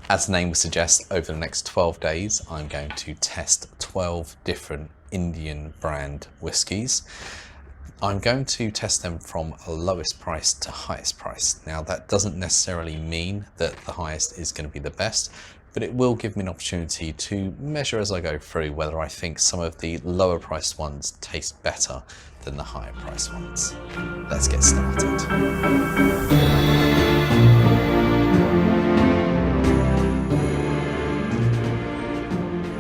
As the name would suggest, over the next 12 days, I'm going to test 12 different Indian brand whiskies. I'm going to test them from lowest price to highest price. Now, that doesn't necessarily mean that the highest is going to be the best, but it will give me an opportunity to measure as I go through whether I think some of the lower priced ones taste better than the higher priced ones. Let's get started.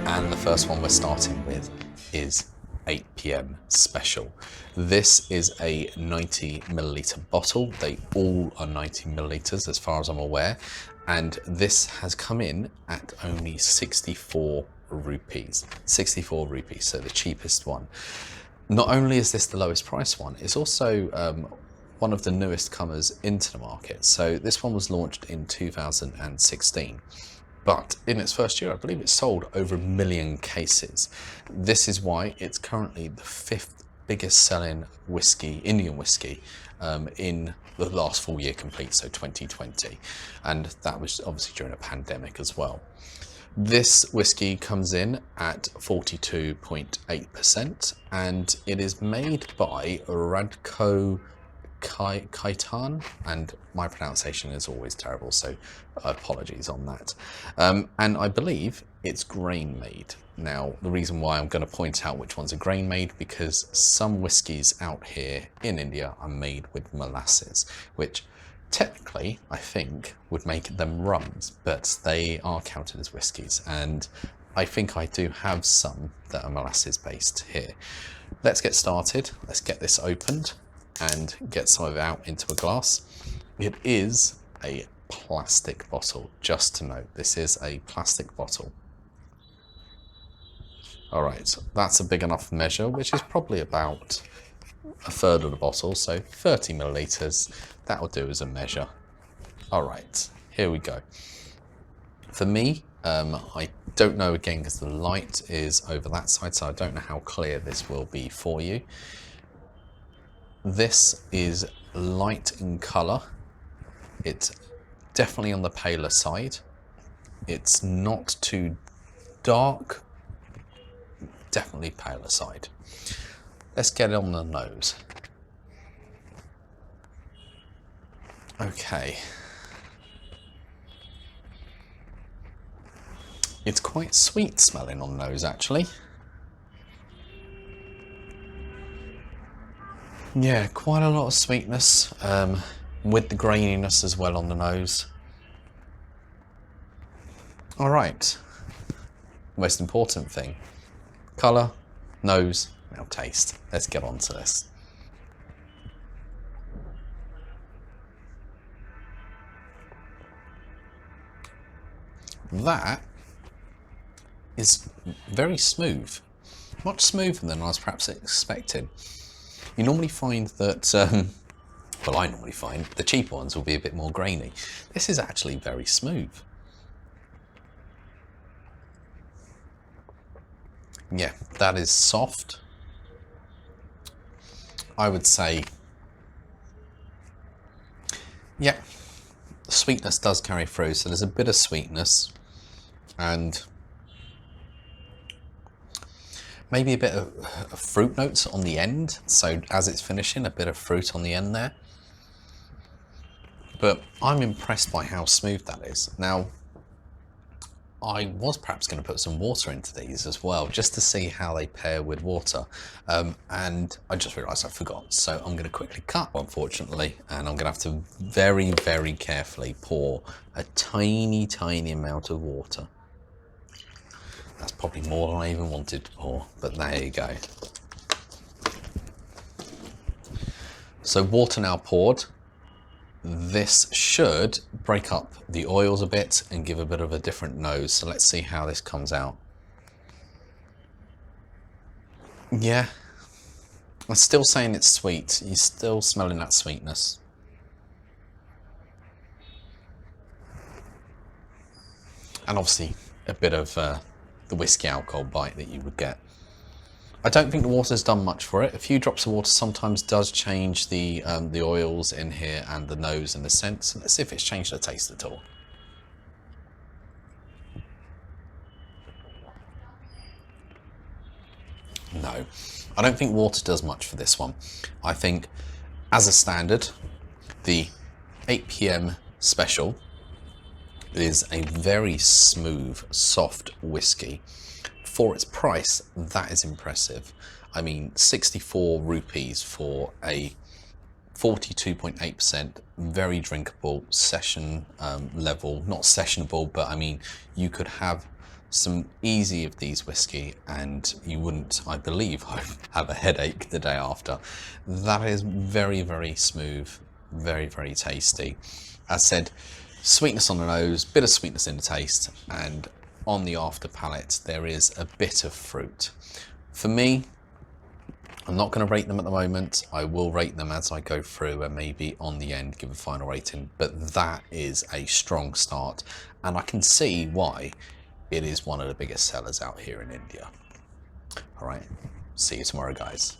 And the first one we're starting with is 8 PM Special. This is a 90 milliliter bottle. They all are 90 milliliters as far as I'm aware. And this has come in at only 64 rupees. 64 rupees, so the cheapest one. Not only is this the lowest price one, it's also one of the newest comers into the market. So this one was launched in 2016. But in its first year, I believe it sold over 1 million cases. This is why it's currently the 5th biggest selling whiskey, Indian whiskey, in the last full year complete, so 2020. And that was obviously during a pandemic as well. This whiskey comes in at 42.8%, and it is made by Radko Kaitan, and my pronunciation is always terrible, so apologies on that. And I believe it's grain made. Now, the reason why I'm going to point out which ones are grain made, because some whiskies out here in India are made with molasses, which technically I think would make them rums, but they are counted as whiskies, and I think I do have some that are molasses based here. Let's get started. Let's get this opened and get some of it out into a glass. It is a plastic bottle, just to note, this is a plastic bottle. All right, that's a big enough measure, which is probably about a third of the bottle, so 30 milliliters, that will do as a measure. All right, here we go. For me, I don't know again, because the light is over that side, so I don't know how clear this will be for you. This is light in colour. It's definitely on the paler side. It's not too dark, definitely paler side. Let's get it on the nose. Okay. It's quite sweet smelling on the nose, actually. Yeah, quite a lot of sweetness, with the graininess as well on the nose. All right, most important thing, colour, nose, now taste. Let's get on to this. That is very smooth, much smoother than I was perhaps expecting. You normally find that, well, I normally find the cheap ones will be a bit more grainy. This is actually very smooth. Yeah, that is soft. I would say, yeah, the sweetness does carry through, so there's a bit of sweetness and maybe a bit of fruit notes on the end, so as it's finishing, a bit of fruit on the end there. But I'm impressed by how smooth that is. Now, I was perhaps going to put some water into these as well, just to see how they pair with water. And I just realised I forgot, so I'm going to quickly cut, unfortunately, and I'm going to have to very, very carefully pour a tiny, tiny amount of water. That's probably more than I even wanted to pour, but there you go. So water now poured. This should break up the oils a bit and give a bit of a different nose. So let's see how this comes out. Yeah, I'm still saying it's sweet. You're still smelling that sweetness. And obviously a bit of the whiskey alcohol bite that you would get. I don't think the water's done much for it. A few drops of water sometimes does change the oils in here and the nose and the scent. So let's see if it's changed the taste at all. No, I don't think water does much for this one. I think as a standard, the 8 p.m. special is a very smooth, soft whiskey. For its price, that is impressive. I mean, 64 rupees for a 42.8%, very drinkable, session level, not sessionable, but I mean, you could have some easy of these whiskey and you wouldn't, I believe, have a headache the day after. That is very, very smooth, very, very tasty. As said, sweetness on the nose, bit of sweetness in the taste, and on the after palate, there is a bit of fruit. For me, I'm not going to rate them at the moment. I will rate them as I go through and maybe on the end give a final rating, but that is a strong start and I can see why it is one of the biggest sellers out here in India. All right, see you tomorrow, guys.